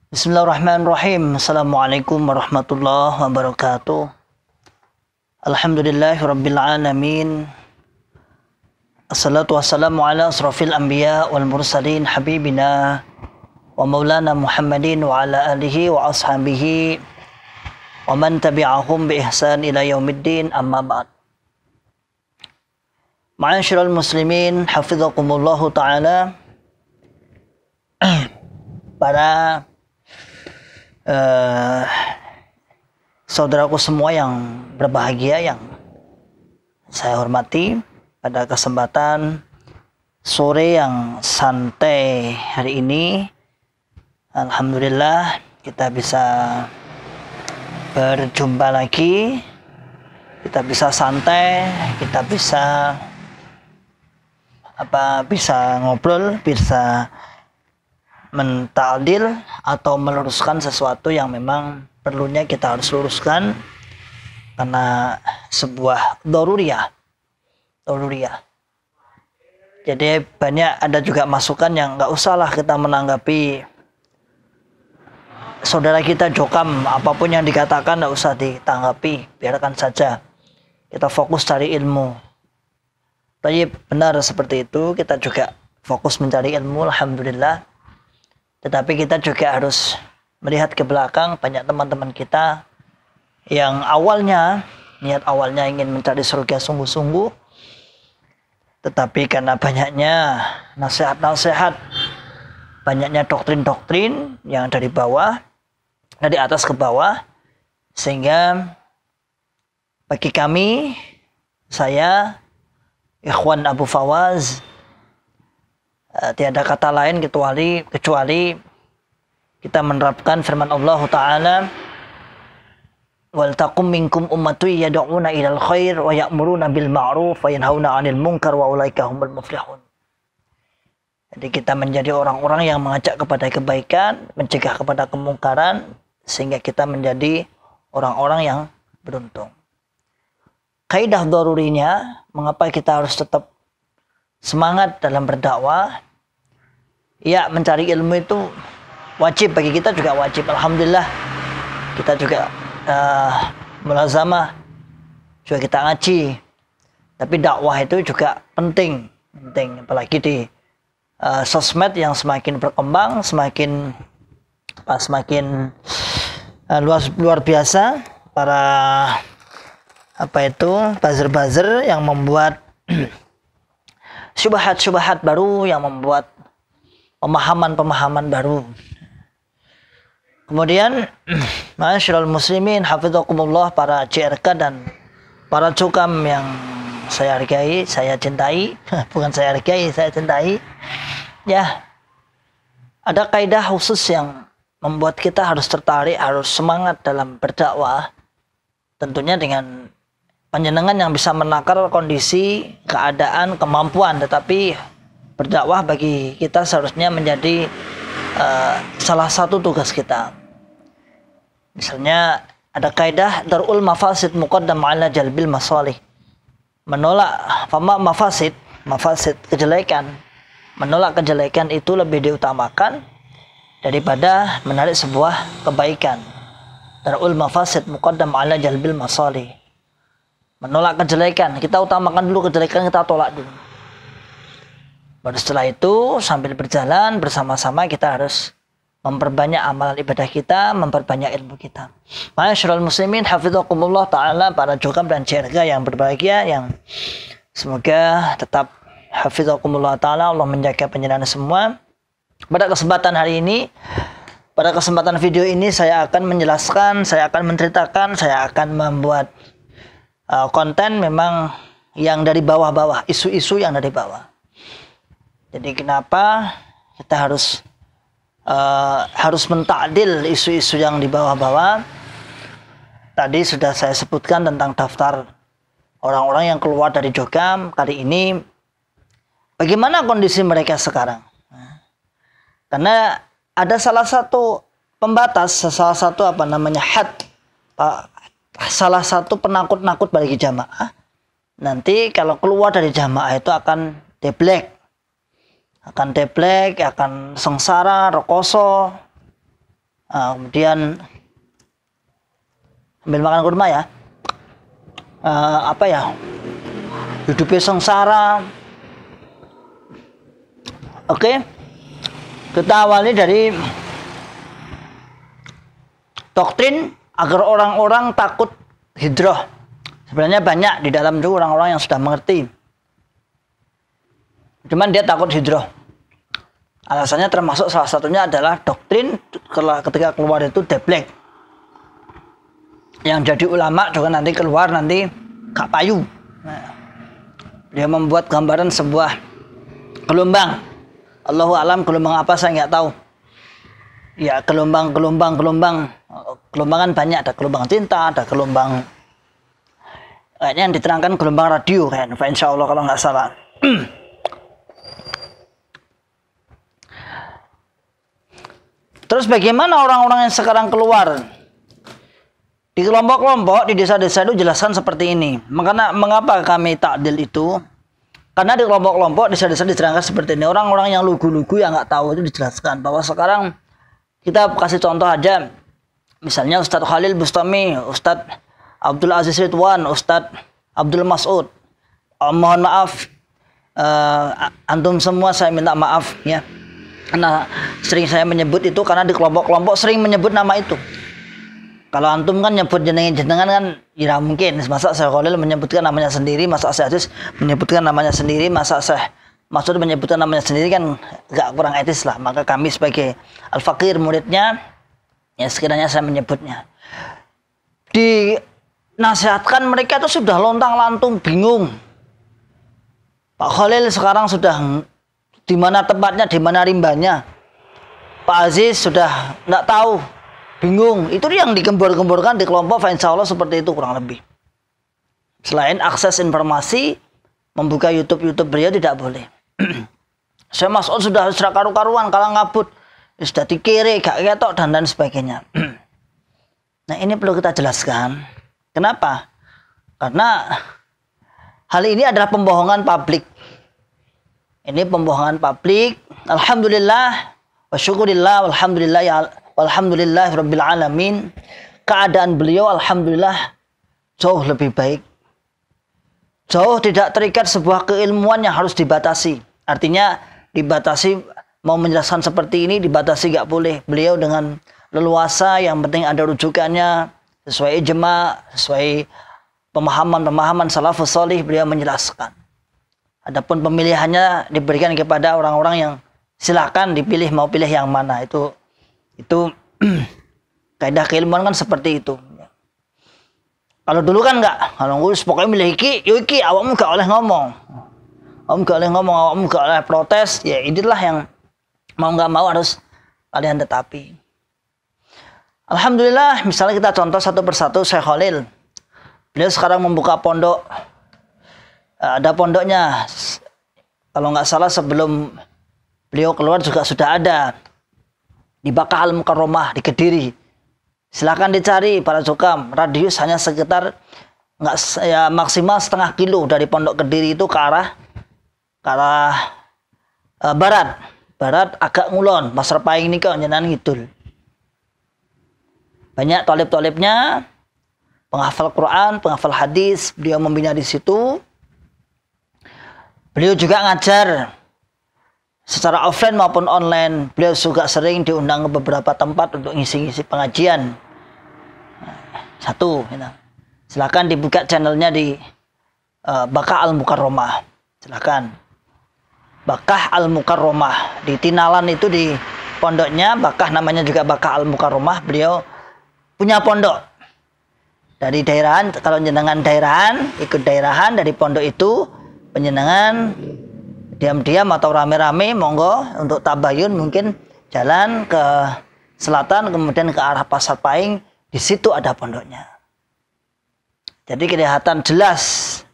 Bismillahirrahmanirrahim. Assalamualaikum warahmatullahi wabarakatuh. Alhamdulillahirabbil alamin. Assalatu wassalamu ala asrafil anbiya wal mursalin habibina wa maulana Muhammadin wa ala alihi wa ashabihi wa man tabi'ahum bi ihsan ila yaumiddin, amma ba'd. Ma'asyiral muslimin hafizakumullahu ta'ala. Para saudaraku semua yang berbahagia, yang saya hormati, pada kesempatan sore yang santai hari ini, alhamdulillah kita bisa berjumpa lagi, kita bisa santai, kita bisa ngobrol, bisa mentadil atau meluruskan sesuatu yang memang perlunya kita harus luruskan karena sebuah daruriyah. Jadi banyak ada juga masukan yang nggak usahlah kita menanggapi saudara kita jokam, apapun yang dikatakan nggak usah ditanggapi, biarkan saja, kita fokus cari ilmu. Tapi benar seperti itu, kita juga fokus mencari ilmu, alhamdulillah. Tetapi kita juga harus melihat ke belakang, banyak teman-teman kita yang niat awalnya ingin mencari surga sungguh-sungguh, tetapi karena banyaknya nasihat-nasihat, banyaknya doktrin-doktrin yang dari atas ke bawah, sehingga bagi kami, saya, Ikhwan Abu Fawaz, tiada kata lain kecuali kita menerapkan firman Allah Ta'ala, wal taqum minkum ummatun yad'una ilal khair wa ya'muruna bil ma'ruf wa yanhauna 'anil munkar wa ulaika humul muflihun. Jadi kita menjadi orang-orang yang mengajak kepada kebaikan, mencegah kepada kemungkaran, sehingga kita menjadi orang-orang yang beruntung. Kaidah darurinya, mengapa kita harus tetap semangat dalam berdakwah? Ya, mencari ilmu itu wajib, bagi kita juga wajib. Alhamdulillah kita juga mulazamah, juga kita ngaji. Tapi dakwah itu juga penting, apalagi di sosmed yang semakin berkembang, semakin luar biasa. Para buzzer-buzzer yang membuat syubhat-syubhat baru, yang membuat pemahaman-pemahaman baru. Kemudian ma'asyiral muslimin hafizakumullah, para CRK dan para cukam yang saya hargai, saya cintai, bukan saya hargai, saya cintai. Ya, ada kaidah khusus yang membuat kita harus tertarik, harus semangat dalam berdakwah. Tentunya dengan panjenengan yang bisa menakar kondisi, keadaan, kemampuan, tetapi berdakwah bagi kita seharusnya menjadi salah satu tugas kita. Misalnya ada kaidah darul mafasid muqaddam ala jalbil masalih. Menolak mafasid kejelekan, menolak kejelekan itu lebih diutamakan daripada menarik sebuah kebaikan. Darul mafasid muqaddam ala jalbil masalih. Menolak kejelekan, kita utamakan dulu kejelekan, kita tolak dulu. Baru setelah itu, sambil berjalan bersama-sama, kita harus memperbanyak amalan ibadah kita, memperbanyak ilmu kita. Ma'asyiral muslimin hafizakumullah ta'ala, para jokam dan CRK yang berbahagia, yang semoga tetap hafizakumullah ta'ala, Allah menjaga panjenengan semua. Pada kesempatan hari ini, pada kesempatan video ini, saya akan menjelaskan, saya akan menceritakan, saya akan membuat konten memang yang dari bawah-bawah, isu-isu yang dari bawah. Jadi kenapa kita harus mentakdil isu-isu yang di bawah-bawah? Tadi sudah saya sebutkan tentang daftar orang-orang yang keluar dari Jokam. Kali ini bagaimana kondisi mereka sekarang? Karena ada salah satu pembatas, salah satu apa namanya had, salah satu penakut-nakut bagi jamaah. Nanti kalau keluar dari jamaah itu akan deblek, akan sengsara, rekoso, kemudian ambil makan kurma ya, hidupnya sengsara. Oke, kita awali dari doktrin agar orang-orang takut hijrah. Sebenarnya banyak di dalam itu orang-orang yang sudah mengerti, cuman dia takut hijrah. Alasannya termasuk salah satunya adalah doktrin ketika keluar itu deblek. Yang jadi ulama juga nanti keluar nanti gak payu. Nah, dia membuat gambaran sebuah gelombang. Allahu alam gelombang apa saya nggak tahu. Ya gelombang kan banyak, ada gelombang cinta, ada gelombang kayaknya yang diterangkan gelombang radio kan, insya Allah kalau nggak salah. Terus bagaimana orang-orang yang sekarang keluar di kelompok-kelompok di desa-desa itu jelaskan seperti ini. Mengapa kami takdil itu? Karena di kelompok-kelompok desa-desa diterangkan seperti ini. Orang-orang yang lugu-lugu yang nggak tahu itu dijelaskan bahwa sekarang kita kasih contoh aja. Misalnya Ustadz Khalil Bustami, Ustadz Abdul Aziz Ridwan, Ustadz Abdul Mas'ud. Mohon maaf, antum semua saya minta maaf ya. Karena sering saya menyebut itu karena di kelompok-kelompok sering menyebut nama itu. Kalau antum kan nyebut jenengan kan ya mungkin. Masa Syekh Khalil menyebutkan namanya sendiri, masa Syekh Aziz menyebutkan namanya sendiri, masa Syekh Mas'ud menyebutkan namanya sendiri kan gak kurang etis lah. Maka kami sebagai al-faqir muridnya ya sekiranya saya menyebutnya. Dinasihatkan mereka itu sudah lontang-lantung bingung. Pak Khalil sekarang sudah di mana tempatnya, di mana rimbanya. Pak Aziz sudah nggak tahu, bingung. Itu yang digembor-gemborkan di kelompok, insya Allah seperti itu kurang lebih. Selain akses informasi, membuka YouTube beliau tidak boleh. Saya Mas'ud sudah karu-karuan, kalau ngabut, sudah dikiri, gak ketok dan sebagainya. Nah ini perlu kita jelaskan. Kenapa? Karena hal ini adalah pembohongan publik. Ini pembohongan publik. Alhamdulillah wa syukurillah walhamdulillah rabbil alamin. Keadaan beliau alhamdulillah jauh lebih baik. Jauh tidak terikat sebuah keilmuan yang harus dibatasi. Artinya dibatasi, mau menjelaskan seperti ini dibatasi gak boleh. Beliau dengan leluasa, yang penting ada rujukannya sesuai ijma, sesuai pemahaman salafus salih, beliau menjelaskan. Adapun pemilihannya diberikan kepada orang-orang yang silakan dipilih mau pilih yang mana. Itu kaidah keilmuan kan seperti itu. Kalau dulu kan enggak, kalau ngurus pokoknya milih iki, yo iki awakmu gak oleh ngomong. Awakmu gak oleh protes. Ya inilah yang mau nggak mau harus kalian tetapi. Alhamdulillah, misalnya kita contoh satu persatu Syekh Khalil. Beliau sekarang membuka pondok. Ada pondoknya, kalau nggak salah sebelum beliau keluar juga sudah ada di Bakah Al-Mukarramah di Kediri. Silakan dicari para jokam, radius hanya sekitar maksimal setengah kilo dari pondok Kediri itu ke arah barat agak ngulon, Pasar Paing ini kan jenengan ngidul. Banyak tolib-tolibnya, penghafal Quran, penghafal hadis, beliau membina di situ. Beliau juga ngajar secara offline maupun online. Beliau juga sering diundang ke beberapa tempat untuk ngisi-ngisi pengajian. Satu, silakan dibuka channelnya di Bakah Al-Mukarramah. Silakan. Bakah Al-Mukarramah di Tinalan itu di pondoknya Bakah, namanya juga Bakah Al-Mukarramah. Beliau punya pondok dari daerahan. Kalau jenengan daerahan, ikut daerahan dari pondok itu. Penjenengan diam-diam atau rame-rame monggo untuk tabayun, mungkin jalan ke selatan kemudian ke arah Pasar Paing, di situ ada pondoknya. Jadi kelihatan jelas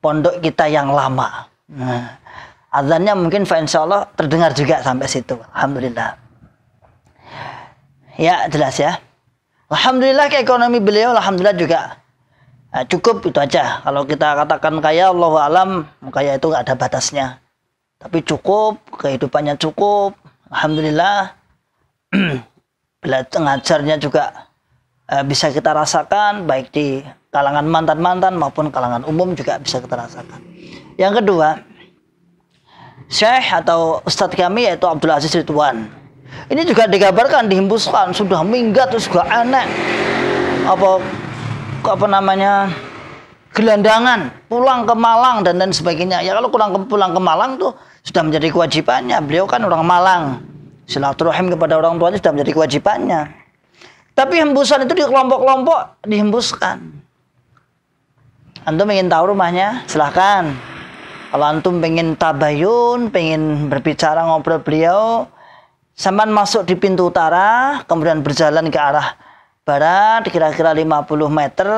pondok kita yang lama. Nah, azannya mungkin insya Allah terdengar juga sampai situ. Alhamdulillah. Ya, jelas ya. Alhamdulillah ekonomi beliau alhamdulillah juga cukup, itu aja. Kalau kita katakan kaya, Allahu alam, kaya itu nggak ada batasnya. Tapi cukup, kehidupannya cukup. Alhamdulillah. Belajar ngajarnya juga bisa kita rasakan, baik di kalangan mantan-mantan maupun kalangan umum juga bisa kita rasakan. Yang kedua, Syekh atau Ustadz kami yaitu Abdul Aziz Ridwan. Ini juga dikabarkan, dihembuskan, sudah minggat, terus juga aneh. Apa namanya, gelandangan, pulang ke Malang dan lain sebagainya. Ya kalau pulang ke Malang tuh sudah menjadi kewajibannya. Beliau kan orang Malang. Silaturahim kepada orang tuanya sudah menjadi kewajibannya. Tapi hembusan itu di kelompok-kelompok dihembuskan. Antum ingin tahu rumahnya? Silahkan. Kalau antum pengen tabayun, pengen berbicara ngobrol beliau, sampean masuk di pintu utara, kemudian berjalan ke arah barat, kira-kira 50 meter,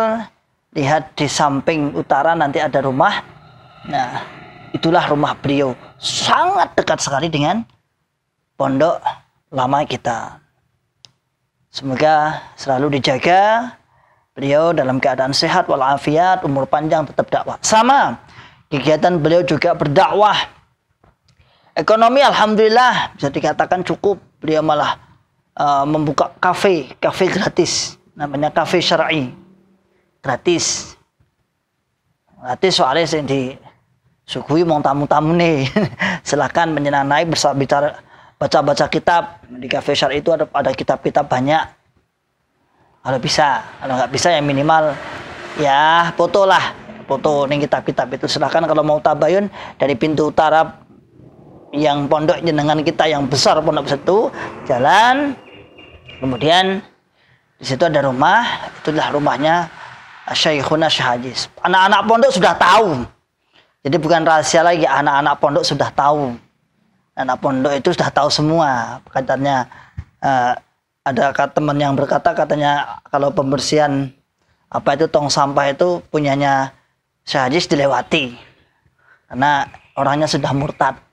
lihat di samping utara nanti ada rumah. Nah, itulah rumah beliau. Sangat dekat sekali dengan pondok lama kita. Semoga selalu dijaga beliau dalam keadaan sehat walafiat, umur panjang, tetap dakwah. Sama kegiatan beliau juga berdakwah. Ekonomi alhamdulillah bisa dikatakan cukup. Beliau malah membuka kafe gratis, namanya kafe syar'i. Gratis soalnya yang disuguhi mau tamu-tamu nih. Silakan menyenangai bicara, baca-baca kitab. Di kafe syar'i itu ada kitab-kitab banyak. Kalau bisa, kalau nggak bisa ya minimal ya foto nih kitab-kitab itu. Silakan kalau mau tabayun dari pintu utara yang pondok jenengan kita yang besar, pondok besar itu jalan, kemudian di situ ada rumah, itulah rumahnya Syekhuna Syekh Aziz. Anak-anak pondok sudah tahu, jadi bukan rahasia lagi, anak-anak pondok sudah tahu. Anak pondok itu sudah tahu semua. Katanya ada teman yang berkata, katanya kalau pembersihan apa itu tong sampah itu punyanya Syekh Aziz dilewati karena orangnya sudah murtad.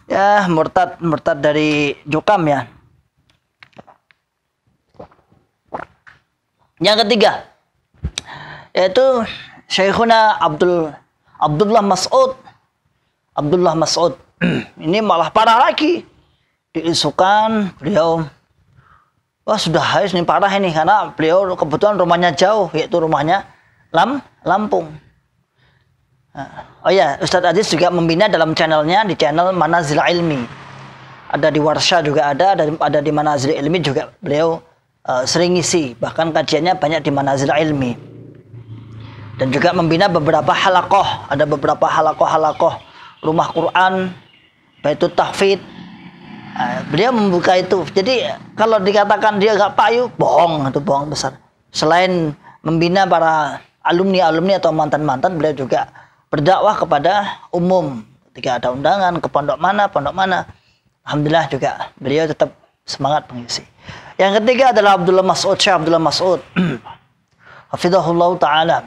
Ya, murtad dari Jukam ya. Yang ketiga yaitu Syekhuna Abdullah Mas'ud. Ini malah parah lagi. Diisukan beliau, wah sudah habis nih, parah ini, karena beliau kebetulan rumahnya jauh, yaitu rumahnya Lampung. Oh ya, Ustadz Aziz juga membina dalam channelnya, di channel Manazil Ilmi. Ada di Warsha juga ada di Manazil Ilmi juga beliau sering ngisi, bahkan kajiannya banyak di Manazil Ilmi. Dan juga membina beberapa halaqah, ada beberapa halaqah rumah Quran, Baitut Tahfidz. Beliau membuka itu. Jadi kalau dikatakan dia gak payu, bohong, itu bohong besar. Selain membina para alumni atau mantan-mantan, beliau juga berdakwah kepada umum. Ketika ada undangan ke pondok mana, alhamdulillah juga beliau tetap semangat mengisi. Yang ketiga adalah Syekh Abdullah Mas'ud. Hafizahullah ta'ala.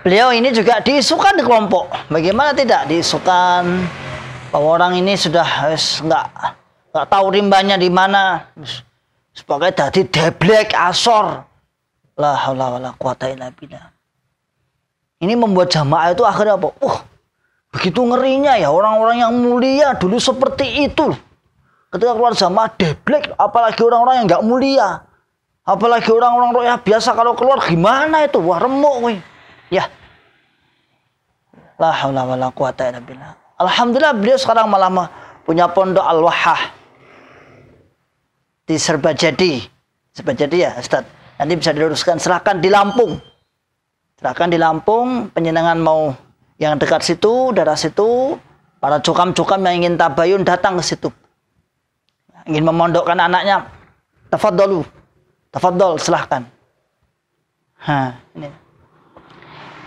Beliau ini juga diisukan di kelompok. Bagaimana tidak diisukan? Bahwa orang ini sudah nggak tahu rimbanya di mana, sebagai tadi deblek asor, la haula wala quwata illa billah. Ini membuat jamaah itu akhirnya apa? Begitu ngerinya ya, orang-orang yang mulia dulu seperti itu. Ketika keluar jamaah deblek, apalagi orang-orang yang nggak mulia, apalagi orang-orang royah biasa kalau keluar gimana itu? Wah, remuk wih. Ya, la haula wala quwata illa billah. Alhamdulillah beliau sekarang malah punya pondok Al-Wahhah di Serbajadi ya Ustaz. Nanti bisa diluruskan, silahkan di Lampung. Silahkan di Lampung, penyenangan mau yang dekat situ, daerah situ, para cukam-cukam yang ingin tabayun datang ke situ. Ingin memondokkan anaknya, tafadhol, silahkan.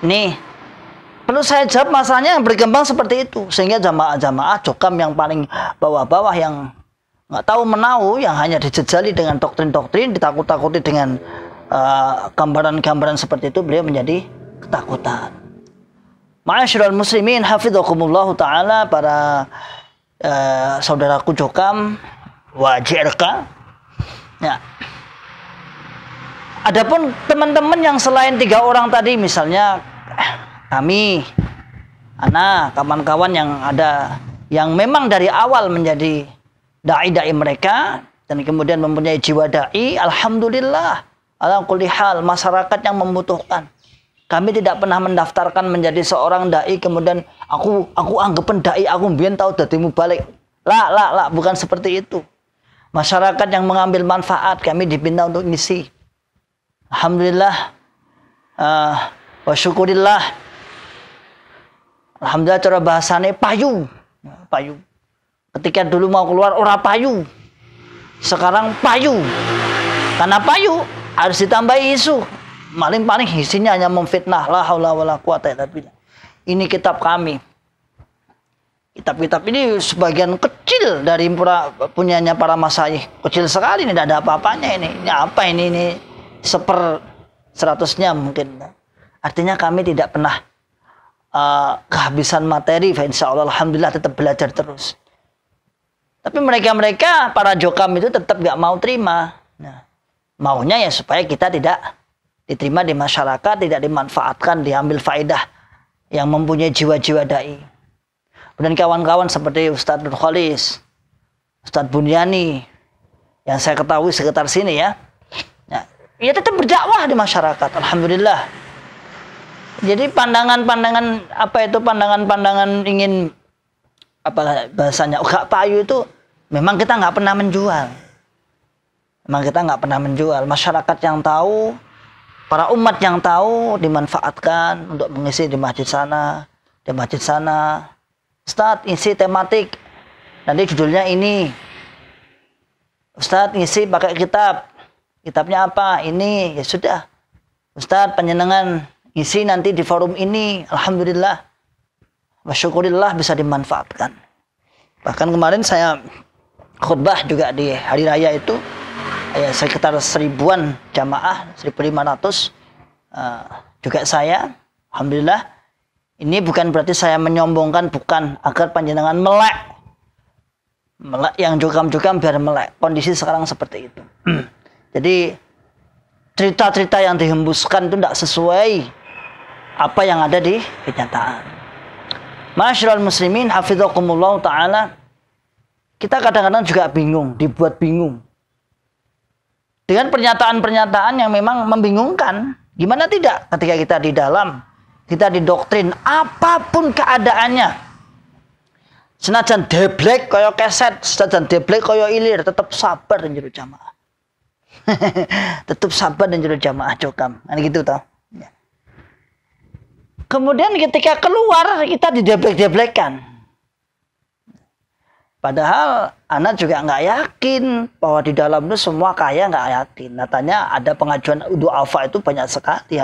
Ini perlu saya jawab, masalahnya yang berkembang seperti itu, sehingga jamaah cukam yang paling bawah-bawah yang nggak tahu menau, yang hanya dijejali dengan doktrin-doktrin, ditakut-takuti dengan gambaran-gambaran seperti itu, beliau menjadi ketakutan. Ma'asyiral muslimin hafizakumullah ta'ala, para saudaraku Jokam wa JRK. Ya. Adapun teman-teman yang selain 3 orang tadi, misalnya kami, anak, kawan-kawan yang ada yang memang dari awal menjadi dai-dai mereka dan kemudian mempunyai jiwa dai, alhamdulillah, ala kulli hal masyarakat yang membutuhkan. Kami tidak pernah mendaftarkan menjadi seorang dai kemudian aku anggapan dai, aku mbiyen tahu dadi mubalik. La, bukan seperti itu. Masyarakat yang mengambil manfaat, kami dibina untuk ngisi. Alhamdulillah, wa syukurillah. Alhamdulillah, cara bahasanya payu. Ketika dulu mau keluar ora payu, sekarang payu. Karena payu harus ditambahi isu. Paling isinya hanya memfitnah. La haula wala quwata illa billah. Ini kitab kami. Kitab-kitab ini sebagian kecil dari punyanya para masyayikh. Kecil sekali, ini tidak ada apa-apanya ini. Ini apa ini? Ini 1/100-nya mungkin. Artinya kami tidak pernah kehabisan materi. Insya Allah, alhamdulillah tetap belajar terus. Tapi mereka para jokam itu tetap gak mau terima. Nah, maunya ya supaya kita tidak diterima di masyarakat, tidak dimanfaatkan, diambil faedah yang mempunyai jiwa-jiwa dai. Dan kawan-kawan seperti Ustadz Nur Khalis, Ustadz Bunyani, yang saya ketahui sekitar sini ya. Ya tetap berdakwah di masyarakat, alhamdulillah. Jadi pandangan-pandangan pandangan-pandangan ingin apa bahasanya gak payu itu memang kita nggak pernah menjual. Masyarakat yang tahu, para umat yang tahu dimanfaatkan untuk mengisi di masjid sana, Ustadz isi tematik, nanti judulnya ini. Ustadz ngisi pakai kitabnya apa? Ini, ya sudah. Ustadz penyenangan ngisi nanti di forum ini, alhamdulillah, wasyukurillah bisa dimanfaatkan. Bahkan kemarin saya khutbah juga di hari raya itu, ya sekitar 1000-an jamaah, 1500 juga saya, alhamdulillah. Ini bukan berarti saya menyombongkan, bukan, agar panjenengan melek yang jukam-jukam biar melek. Kondisi sekarang seperti itu. Jadi cerita-cerita yang dihembuskan itu tidak sesuai apa yang ada di kenyataan. Ma'asyiral muslimin hafizakumullah ta'ala, kita kadang-kadang juga bingung, dibuat bingung dengan pernyataan-pernyataan yang memang membingungkan. Gimana tidak ketika kita di dalam, kita didoktrin apapun keadaannya, senajan deblek kaya keset, senajan deblek kaya ilir, tetap sabar dan jero jamaah. Tetap sabar dan jero jamaah jokam. Kan gitu toh. Ya. Kemudian ketika keluar kita dideblek-deblekkan. Padahal anak juga nggak yakin bahwa di dalam itu semua kaya, nggak yakin. Nyatanya ada pengajuan du'afa itu banyak sekali,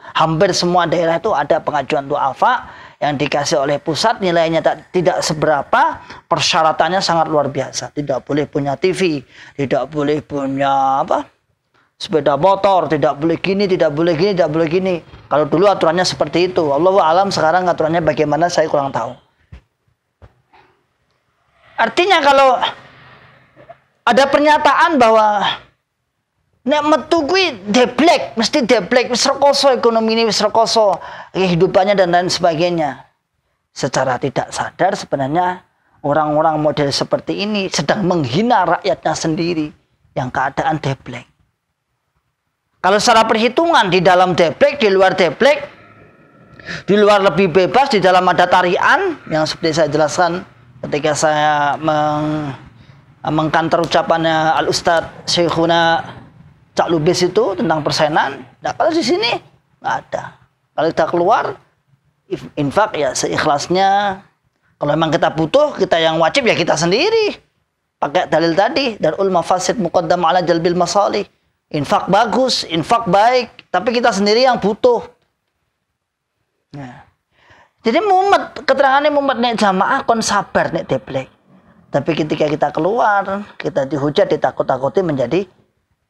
hampir semua daerah itu ada pengajuan du'afa yang dikasih oleh pusat, nilainya tidak seberapa, persyaratannya sangat luar biasa. Tidak boleh punya TV, tidak boleh punya sepeda motor, tidak boleh gini, tidak boleh gini, tidak boleh gini. Kalau dulu aturannya seperti itu. Allahu a'lam, sekarang aturannya bagaimana saya kurang tahu. Artinya kalau ada pernyataan bahwa nek metu kuwi deblek, mesti deblek, wis rekoso ekonomi ini, wis rekoso kehidupannya dan lain sebagainya. Secara tidak sadar sebenarnya orang-orang model seperti ini sedang menghina rakyatnya sendiri yang keadaan deblek. Kalau secara perhitungan di dalam deblek, di luar deblek, di luar lebih bebas, di dalam ada tarian yang seperti saya jelaskan ketika saya mengkantar ucapannya Al-Ustadz Syekhuna Cak Lubis itu tentang persenan. Nah, kalau di sini nggak ada. Kalau kita keluar, infak ya seikhlasnya. Kalau memang kita butuh, kita yang wajib ya kita sendiri. Pakai dalil tadi, darul mafasid muqaddam ala jalbil masalih. Infak bagus, infak baik, tapi kita sendiri yang butuh. Nah. Jadi keterangannya mumet nek jamaah kon sabar nek deblek. Tapi ketika kita keluar, kita dihujat, ditakut-takuti menjadi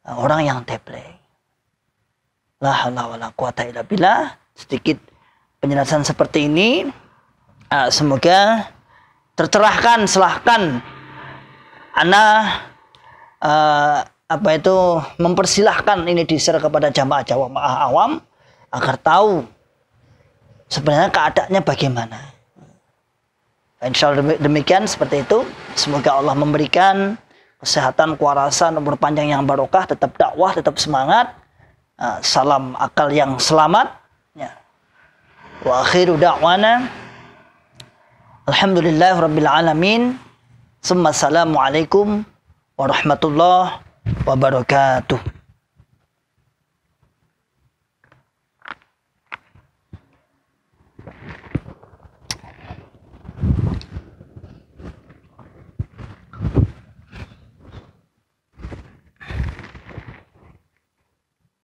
orang yang deblek. La haula wala quwata illa billah. Sedikit penjelasan seperti ini. Semoga tercerahkan, silahkan ana mempersilahkan ini di-share kepada jamaah awam agar tahu sebenarnya keadaannya bagaimana. Insya Allah demikian seperti itu. Semoga Allah memberikan kesehatan, kewarasan, umur panjang yang barokah, tetap dakwah, tetap semangat. Salam akal yang selamat. Ya. Wa akhiru da'wana alhamdulillahirabbil alamin. Assalamualaikum warahmatullahi wabarakatuh.